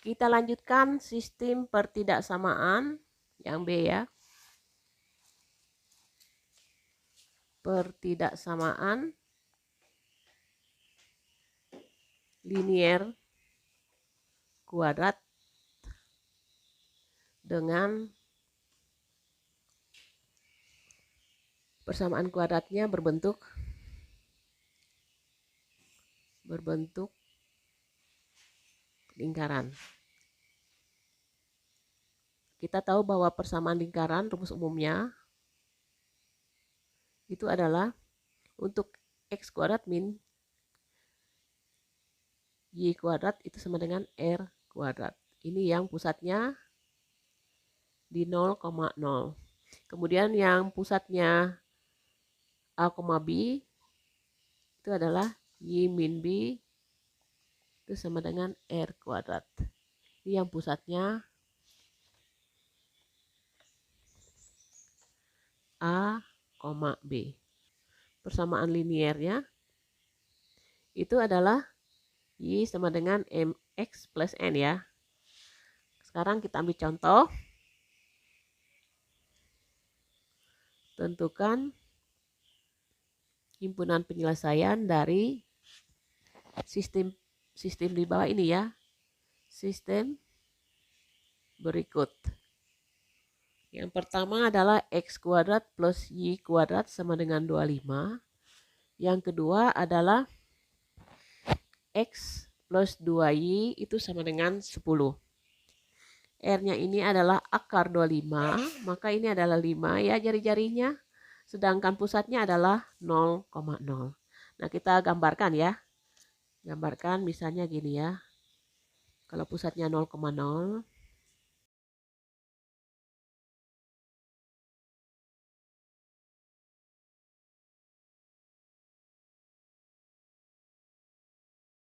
Kita lanjutkan sistem pertidaksamaan yang B ya. Pertidaksamaan linier kuadrat dengan persamaan kuadratnya berbentuk lingkaran. Kita tahu bahwa persamaan lingkaran rumus umumnya itu adalah untuk x kuadrat min y kuadrat itu sama dengan r kuadrat. Ini yang pusatnya di 0,0. Kemudian yang pusatnya A, B itu adalah y min b itu sama dengan r kuadrat. Ini yang pusatnya A, B. Persamaan liniernya itu adalah y sama dengan mx plus n ya. Sekarang kita ambil contoh. Tentukan himpunan penyelesaian dari sistem di bawah ini ya. Sistem berikut. Yang pertama adalah x kuadrat plus y kuadrat sama dengan 25. Yang kedua adalah x plus 2y itu sama dengan 10. R-nya ini adalah akar 25, maka ini adalah 5 ya jari-jarinya. Sedangkan pusatnya adalah 0,0. Nah, kita gambarkan ya. Gambarkan misalnya gini ya. Kalau pusatnya 0,0.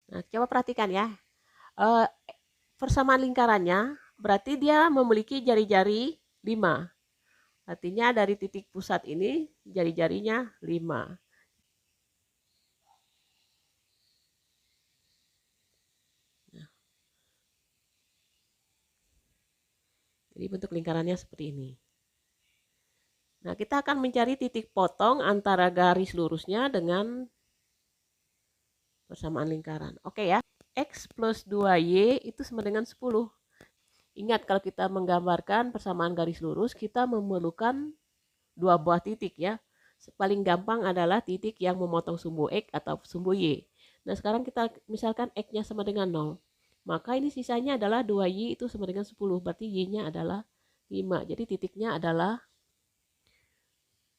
Nah, coba perhatikan ya. Persamaan lingkarannya berarti dia memiliki jari-jari 5. Artinya dari titik pusat ini jari-jarinya 5. Jadi bentuk lingkarannya seperti ini. Nah, kita akan mencari titik potong antara garis lurusnya dengan persamaan lingkaran. Oke ya. X plus 2Y itu sama dengan 10. Ingat kalau kita menggambarkan persamaan garis lurus, kita memerlukan dua buah titik ya. Paling gampang adalah titik yang memotong sumbu X atau sumbu Y. Nah, sekarang kita misalkan X-nya sama dengan 0. Maka ini sisanya adalah 2Y itu sama dengan 10. Berarti Y-nya adalah 5. Jadi titiknya adalah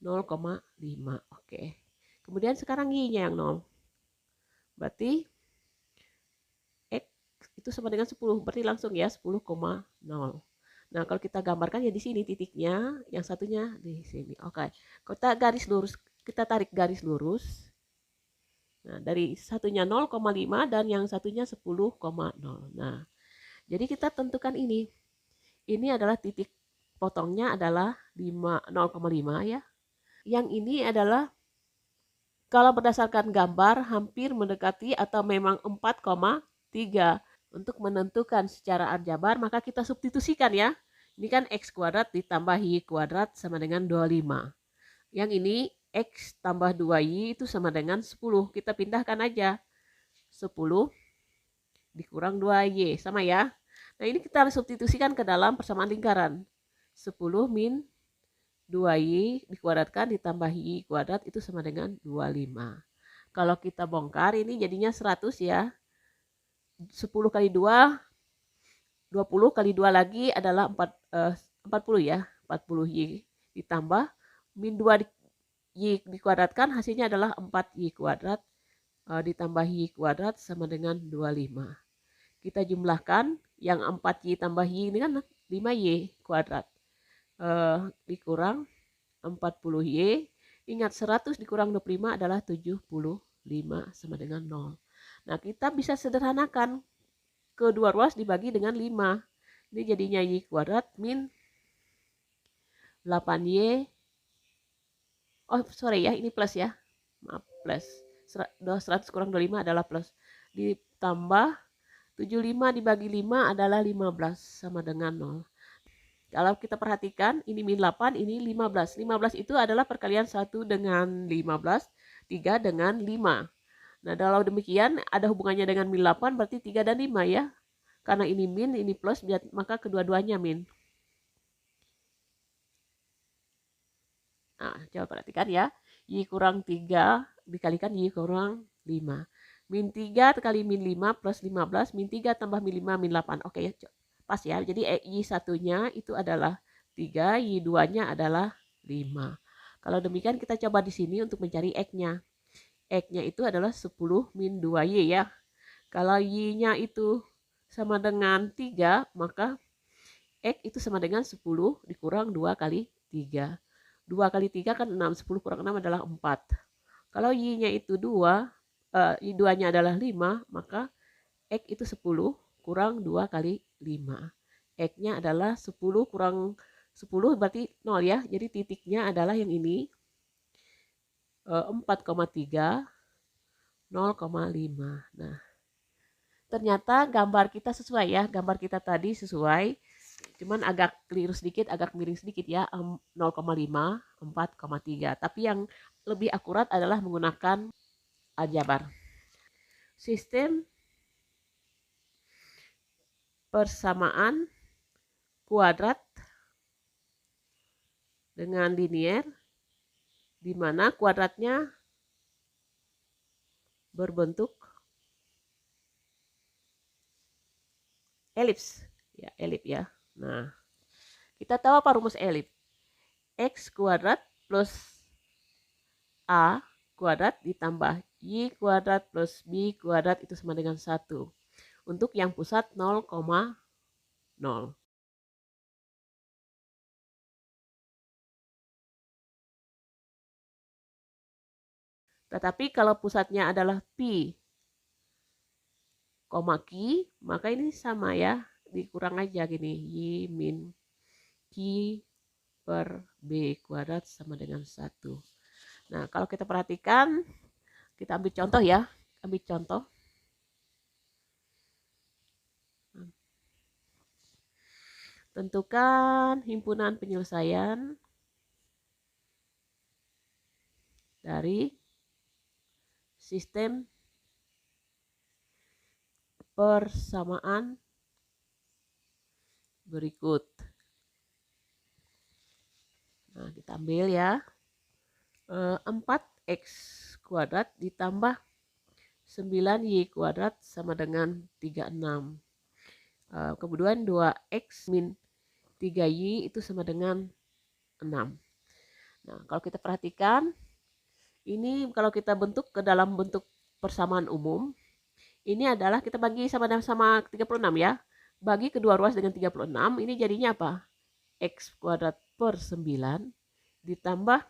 0,5. Oke. Kemudian sekarang Y-nya yang 0. Berarti X itu sama dengan 10. Berarti langsung ya 10,0. Nah, kalau kita gambarkan ya di sini titiknya, yang satunya di sini. Oke. Kita garis lurus, kita tarik garis lurus. Nah, dari satunya 0,5 dan yang satunya 10,0. Nah, jadi kita tentukan ini. Ini adalah titik potongnya adalah 0,5 ya. Yang ini adalah kalau berdasarkan gambar hampir mendekati atau memang 4,3. Untuk menentukan secara aljabar maka kita substitusikan ya. Ini kan x kuadrat ditambah y kuadrat sama dengan 25. Yang ini x tambah 2y itu sama dengan 10. Kita pindahkan aja. 10 dikurang 2y sama ya. Nah, ini kita harus substitusikan ke dalam persamaan lingkaran. 10 min 2y dikuadratkan ditambah y kuadrat itu sama dengan 25. Kalau kita bongkar ini jadinya 100 ya. 10 kali 2, 20 kali 2 lagi adalah 40 ya. 40y ditambah min 2 y dikuadratkan hasilnya adalah 4y kuadrat ditambah y kuadrat sama dengan 25. Kita jumlahkan yang 4y tambah y ini kan 5y kuadrat. Dikurang 40y. Ingat 100 dikurang 25 adalah 75 sama dengan 0. Nah, kita bisa sederhanakan. Kedua ruas dibagi dengan 5. Ini jadinya y kuadrat min 8y. Oh, sorry ya, ini plus ya. Maaf, plus. 100 kurang 25 adalah plus. Ditambah 75 dibagi 5 adalah 15 sama dengan 0. Kalau kita perhatikan, ini min 8, ini 15. 15 itu adalah perkalian 1 dengan 15, 3 dengan 5. Nah, kalau demikian ada hubungannya dengan min 8, berarti 3 dan 5 ya. Karena ini min, ini plus, maka kedua-duanya min. Nah, coba perhatikan ya. Y kurang 3 dikalikan Y kurang 5. Min 3 kali min 5 plus 15, min 3 tambah min 5, min 8. Oke, pas ya. Jadi Y satunya itu adalah 3, Y 2-nya adalah 5. Kalau demikian kita coba di sini untuk mencari X-nya. X-nya itu adalah 10 min 2Y ya. Kalau Y-nya itu sama dengan 3, maka X itu sama dengan 10 dikurang 2 kali 3. 2 kali 3 kan 6, 10 kurang 6 adalah 4. Kalau Y-nya itu 2, Y2-nya adalah 5, maka X itu 10 kurang 2 kali 5. X-nya adalah 10 kurang 10 berarti 0 ya. Jadi titiknya adalah yang ini, 4,3, 0,5. Nah, ternyata gambar kita sesuai ya. Gambar kita tadi sesuai. Cuman agak keliru sedikit, agak miring sedikit ya. 0,5, 4,3. Tapi yang lebih akurat adalah menggunakan aljabar. Sistem persamaan kuadrat dengan linier, di mana kuadratnya berbentuk elips. Ya, elips ya. Nah, kita tahu apa rumus elips? X kuadrat plus A kuadrat ditambah Y kuadrat plus B kuadrat itu sama dengan 1. Untuk yang pusat 0,0. Tetapi kalau pusatnya adalah P, Q, maka ini sama ya. Dikurang aja gini. Y min Q per B kuadrat sama dengan 1. Nah, kalau kita perhatikan, kita ambil contoh ya. Ambil contoh. Tentukan himpunan penyelesaian dari sistem persamaan berikut. Nah, kita ambil ya. 4x kuadrat ditambah 9y kuadrat sama dengan 36. Kemudian 2x min 3y itu sama dengan 6. Nah, kalau kita perhatikan, ini kalau kita bentuk ke dalam bentuk persamaan umum, ini adalah kita bagi sama 36 ya. Bagi kedua ruas dengan 36, ini jadinya apa? X kuadrat per 9 ditambah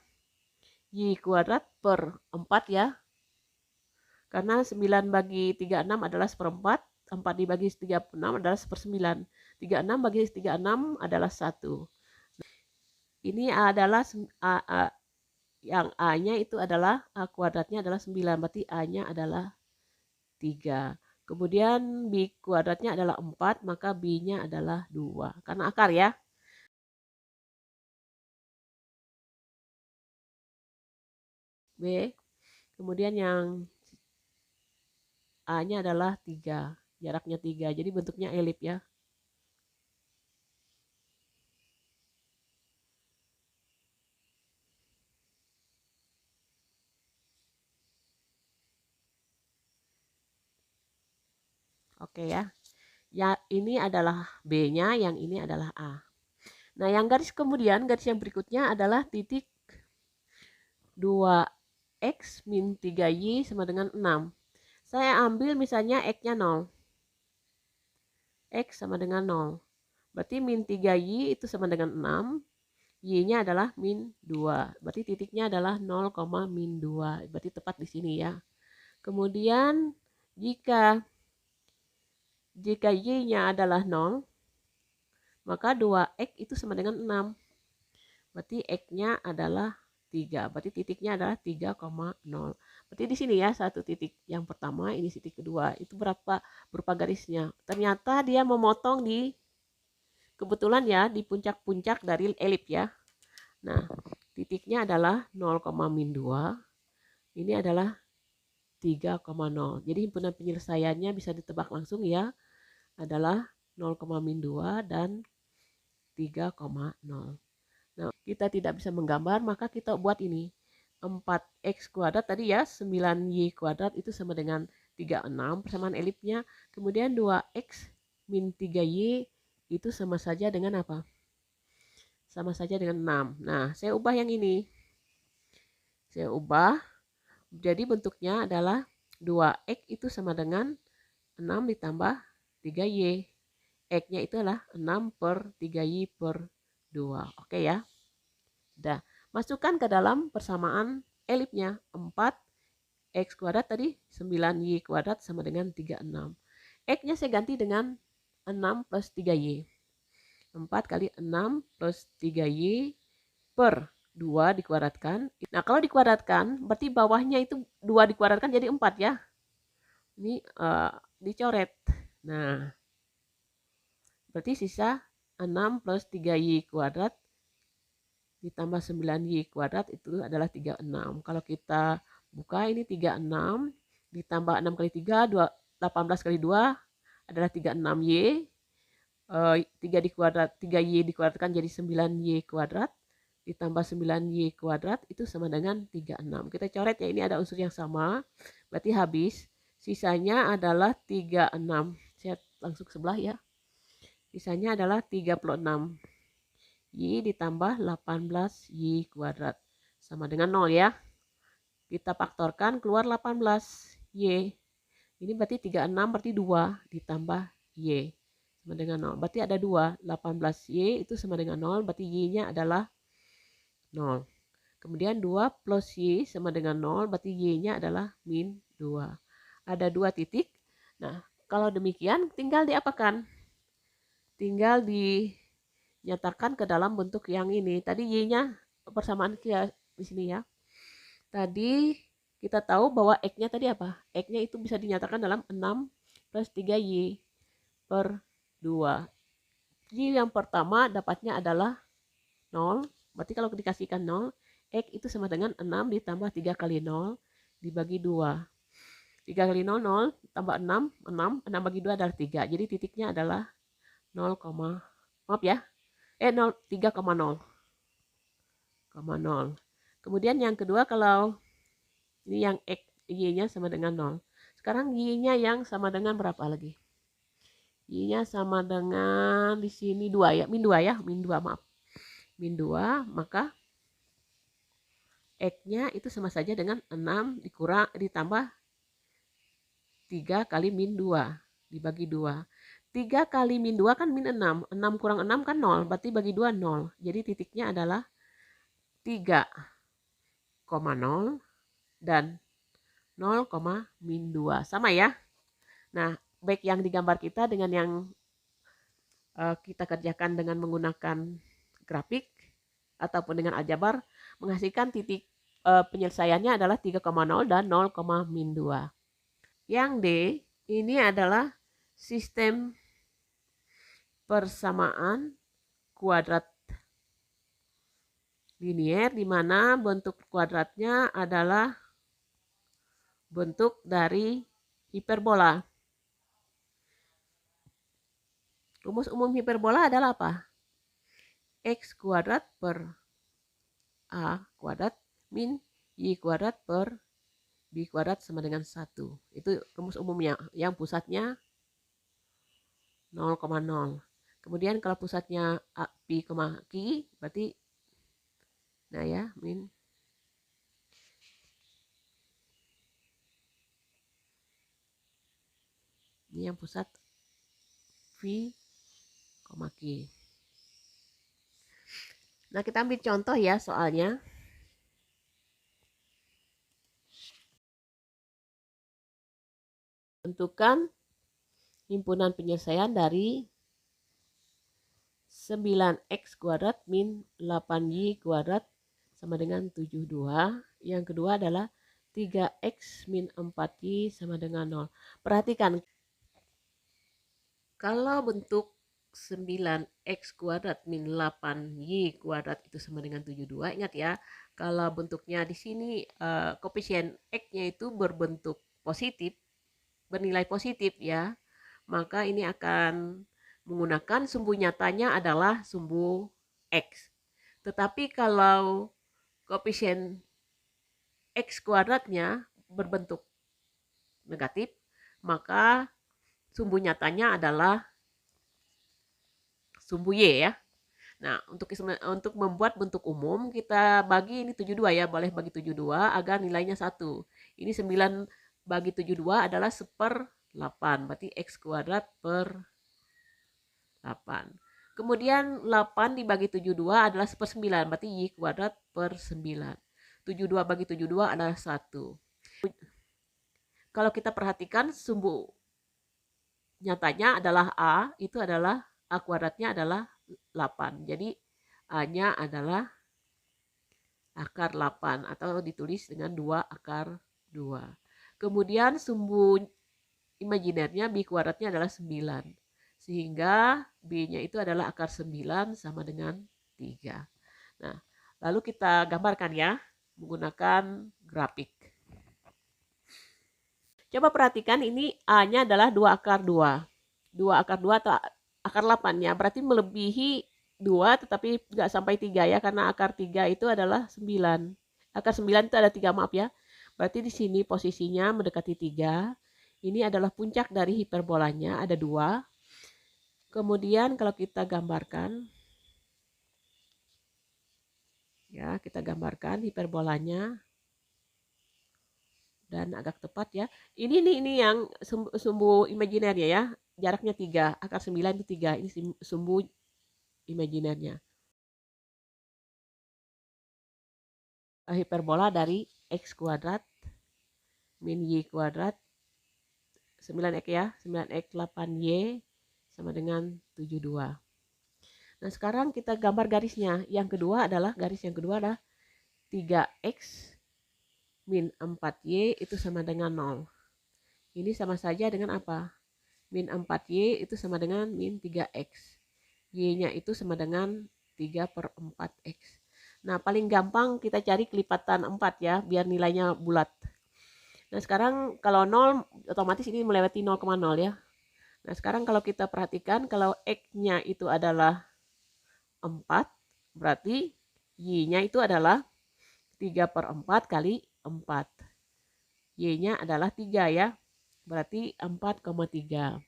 Y kuadrat per 4 ya. Karena 9 bagi 36 adalah seperempat. 4 dibagi 36 adalah 1/9. 36 bagi 36 adalah 1. Ini adalah yang A-nya itu adalah A kuadratnya adalah 9. Berarti A-nya adalah 3. Kemudian B kuadratnya adalah 4. Maka B-nya adalah 2. Karena akar ya. B. Kemudian yang A-nya adalah 3. Jaraknya 3. Jadi bentuknya elip ya. Oke ya. Ya, ini adalah B-nya, yang ini adalah A. Nah, yang garis yang berikutnya adalah titik 2x min 3y sama dengan 6. Saya ambil misalnya x-nya 0. X sama dengan 0. Berarti min 3y itu sama dengan 6. Y-nya adalah min 2. Berarti titiknya adalah 0, min 2. Berarti tepat di sini ya. Kemudian jika Y-nya adalah 0, maka 2x itu sama dengan 6. Berarti X-nya adalah 3. Berarti titiknya adalah 3,0. Berarti di sini ya, satu titik yang pertama, ini titik kedua. Itu berupa garisnya. Ternyata dia memotong di, kebetulan ya, di puncak-puncak dari elip ya. Nah, titiknya adalah 0,-2. Ini adalah 3,0. Jadi himpunan penyelesaiannya bisa ditebak langsung ya, adalah 0,-2 dan 3,0. Nah, kita tidak bisa menggambar, maka kita buat ini. 4x kuadrat tadi ya, 9y kuadrat itu sama dengan 36 persamaan elipnya. Kemudian 2x min 3y itu sama saja dengan apa? Sama saja dengan 6. Nah, saya ubah yang ini. Saya ubah. Jadi bentuknya adalah 2x itu sama dengan 6 ditambah 3y. X-nya itu adalah 6 per 3y per 2. Oke ya. Dah, masukkan ke dalam persamaan elipnya. 4x kuadrat tadi 9y kuadrat sama dengan 36. X-nya saya ganti dengan 6 plus 3y. 4 kali 6 plus 3y per 2 dikuadratkan. Nah, kalau dikuadratkan, berarti bawahnya itu 2 dikuadratkan jadi 4 ya. Ini dicoret. Nah, berarti sisa 6 plus 3y kuadrat ditambah 9y kuadrat itu adalah 36. Kalau kita buka ini 36 ditambah 6 kali 3, 18 kali 2 adalah 36y. 3 dikuadrat, 3y dikuadratkan jadi 9y kuadrat ditambah 9y kuadrat itu sama dengan 36. Kita coret ya, ini ada unsur yang sama. Berarti habis. Sisanya adalah 36. Saya langsung sebelah ya. Sisanya adalah 36. Y ditambah 18y kuadrat. Sama dengan 0 ya. Kita faktorkan keluar 18y. Ini berarti 36 berarti 2 ditambah y. Sama dengan 0. Berarti ada 2. 18y itu sama dengan 0. Berarti y-nya adalah 0. Kemudian 2 plus y sama dengan 0, berarti y-nya adalah min 2. Ada 2 titik. Nah, kalau demikian tinggal diapakan? Tinggal dinyatakan ke dalam bentuk yang ini. Tadi y-nya persamaan di sini ya. Tadi kita tahu bahwa x-nya tadi apa? X-nya itu bisa dinyatakan dalam 6 plus 3y per 2. Y yang pertama dapatnya adalah 0. Berarti kalau dikasihkan 0, X itu sama dengan 6 ditambah 3 kali 0 dibagi 2. 3 kali 0, 0 tambah 6, 6 bagi 2 adalah 3. Jadi titiknya adalah 0, maaf ya, 0, 3,0. Kemudian yang kedua kalau ini yang X, Y-nya sama dengan 0. Sekarang Y-nya yang sama dengan berapa lagi? Y-nya sama dengan di sini 2 ya, min 2 ya, min 2 maaf. Min 2, maka X-nya itu sama saja dengan 6 ditambah 3 kali min 2 dibagi 2. 3 kali min 2 kan min 6. 6 kurang 6 kan 0. Berarti bagi 2 0. Jadi titiknya adalah 3,0 dan 0, min 2. Sama ya. Nah, baik yang digambar kita dengan yang kita kerjakan dengan menggunakan grafik ataupun dengan aljabar menghasilkan titik penyelesaiannya adalah 3,0 dan 0, min 2. Yang D ini adalah sistem persamaan kuadrat linier di mana bentuk kuadratnya adalah bentuk dari hiperbola. Rumus umum hiperbola adalah apa? X kuadrat per A kuadrat min Y kuadrat per B kuadrat sama dengan 1. Itu rumus umumnya. Yang pusatnya 0,0. Kemudian kalau pusatnya A, P, Q, berarti nah ya, min ini yang pusat V, Q. Nah, kita ambil contoh ya soalnya. Tentukan himpunan penyelesaian dari 9x kuadrat min 8y kuadrat sama dengan 72. Yang kedua adalah 3x min 4y sama dengan 0. Perhatikan, kalau bentuk 9x kuadrat min 8y kuadrat itu sama dengan 72, ingat ya, kalau bentuknya di sini koefisien x-nya itu berbentuk positif, bernilai positif ya, maka ini akan menggunakan sumbu nyatanya adalah sumbu x. Tetapi kalau koefisien x kuadratnya berbentuk negatif, maka sumbu nyatanya adalah sumbu y ya. Nah, untuk membuat bentuk umum kita bagi ini 72 ya, boleh bagi 72 agar nilainya 1. Ini 9 bagi 72 adalah 1/8, berarti x kuadrat per 8. Kemudian 8 dibagi 72 adalah 1/9, berarti y kuadrat per 9. 72 bagi 72 adalah 1. Kalau kita perhatikan sumbu nyatanya adalah A, itu adalah A kuadratnya adalah 8. Jadi A-nya adalah akar 8 atau ditulis dengan 2 akar 2. Kemudian sumbu imajinernya B kuadratnya adalah 9. Sehingga B-nya itu adalah akar 9 sama dengan 3. Nah, lalu kita gambarkan ya menggunakan grafik. Coba perhatikan ini A-nya adalah 2 akar 2. 2 akar 2 atau akar 8 ya, berarti melebihi 2 tetapi nggak sampai 3 ya, karena akar 3 itu adalah 9. Akar 9 itu ada 3, maaf ya. Berarti di sini posisinya mendekati 3. Ini adalah puncak dari hiperbolanya, ada 2. Kemudian kalau kita gambarkan, ya kita gambarkan hiperbolanya. Dan agak tepat ya. Ini yang sumbu imajinernya ya. Jaraknya 3. Akar 9 itu 3. Ini sumbu imajinernya. Hiperbola dari x kuadrat min y kuadrat 9x ya. 9x 8y sama dengan 72. Nah sekarang kita gambar garisnya. Yang kedua adalah 3x min 4y itu sama dengan 0. Ini sama saja dengan apa? Min 4y itu sama dengan min 3x. Y-nya itu sama dengan 3/4x. Nah, paling gampang kita cari kelipatan 4 ya, biar nilainya bulat. Nah, sekarang kalau 0, otomatis ini melewati 0,0 ya. Nah, sekarang kalau kita perhatikan, kalau x-nya itu adalah 4, berarti y-nya itu adalah 3/4 kali 4. Y-nya adalah 3 ya. Berarti 4,3.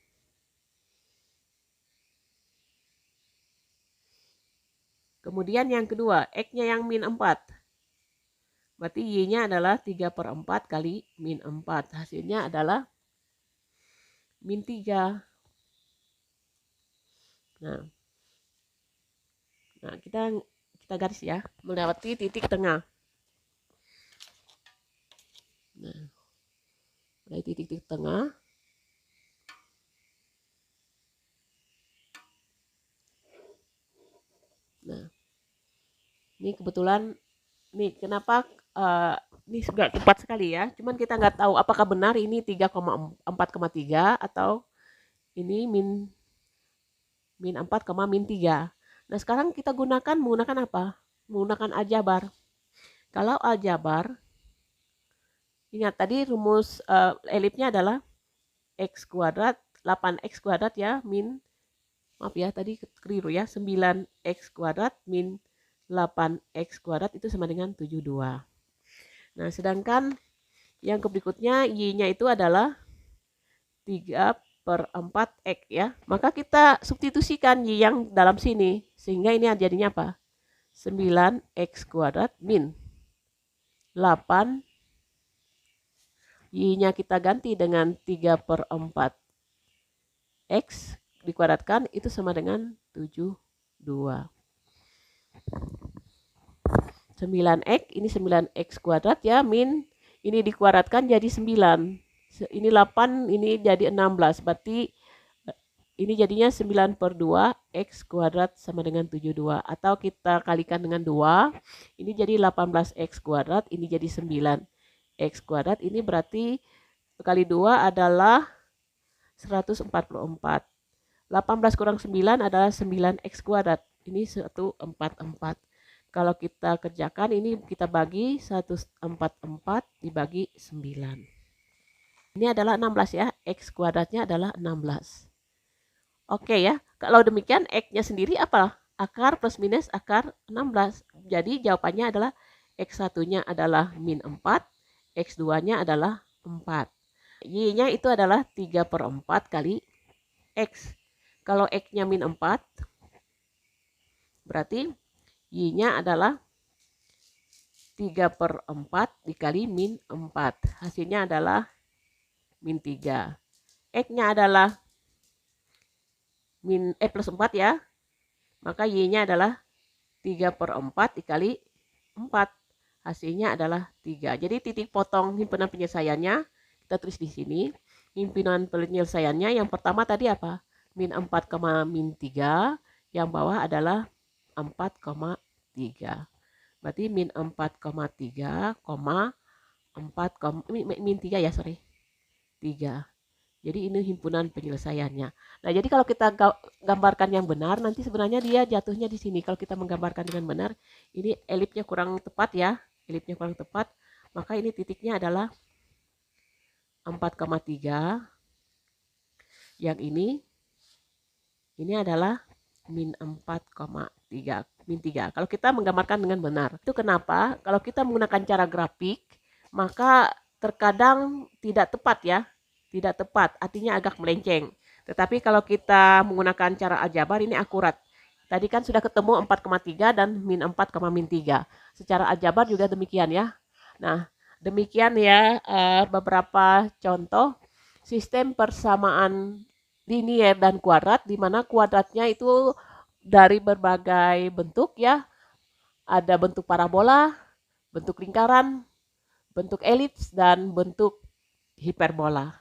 Kemudian yang kedua, x-nya yang min 4. Berarti y-nya adalah 3/4 kali min 4. Hasilnya adalah min 3. Nah, kita garis ya, melewati titik tengah. Nah, dari titik tengah. Nah, ini kebetulan, nih kenapa ini juga tepat sekali ya. Cuman kita nggak tahu apakah benar ini 3,4,3 atau ini min 4, min 3. Nah, sekarang kita menggunakan apa? Menggunakan aljabar. Kalau aljabar, ingat tadi rumus elipsnya adalah x kuadrat 8x kuadrat ya min, maaf ya tadi keliru ya, 9x kuadrat min 8x kuadrat itu sama dengan 72. Nah, sedangkan yang berikutnya y-nya itu adalah 3/4x ya. Maka kita substitusikan y yang dalam sini sehingga ini jadinya apa? 9x kuadrat min 8, y-nya kita ganti dengan 3/4x dikuadratkan itu sama dengan 72. 9x, ini 9x kuadrat ya, min ini dikuadratkan jadi 9. Ini 8, ini jadi 16. Berarti ini jadinya 9/2 x kuadrat sama dengan 72. Atau kita kalikan dengan 2. Ini jadi 18x kuadrat, ini jadi 9 X kuadrat ini berarti kali 2 adalah 144. 18 kurang 9 adalah 9X kuadrat. Ini 144. Kalau kita kerjakan ini kita bagi 144 dibagi 9. Ini adalah 16 ya. X kuadratnya adalah 16. Oke ya. Kalau demikian X-nya sendiri apa? Akar plus minus akar 16. Jadi jawabannya adalah X1-nya adalah min 4. X2-nya adalah 4. Y-nya itu adalah 3/4 kali X. Kalau X-nya min 4, berarti Y-nya adalah 3/4 dikali min 4. Hasilnya adalah min 3. X-nya adalah plus 4 ya. Maka Y-nya adalah 3/4 dikali 4. Hasilnya adalah 3. Jadi titik potong himpunan penyelesaiannya kita tulis di sini. Himpunan penyelesaiannya yang pertama tadi apa? Min 4, min 3. Yang bawah adalah 4,3. Berarti min 4,3, 4, min 3 ya, sorry. 3. Jadi ini himpunan penyelesaiannya. Nah, jadi kalau kita gambarkan yang benar, nanti sebenarnya dia jatuhnya di sini. Kalau kita menggambarkan dengan benar, ini elipsnya kurang tepat ya. Elipsnya kurang tepat. Maka ini titiknya adalah 4,3. Yang ini adalah min 4,3. Min 3. Kalau kita menggambarkan dengan benar. Itu kenapa? Kalau kita menggunakan cara grafik, maka terkadang tidak tepat ya. Tidak tepat, artinya agak melenceng. Tetapi kalau kita menggunakan cara aljabar ini akurat. Tadi kan sudah ketemu 4,3 dan min 4, min 3. Secara aljabar juga demikian ya. Nah, demikian ya beberapa contoh sistem persamaan linier dan kuadrat, di mana kuadratnya itu dari berbagai bentuk ya. Ada bentuk parabola, bentuk lingkaran, bentuk elips, dan bentuk hiperbola.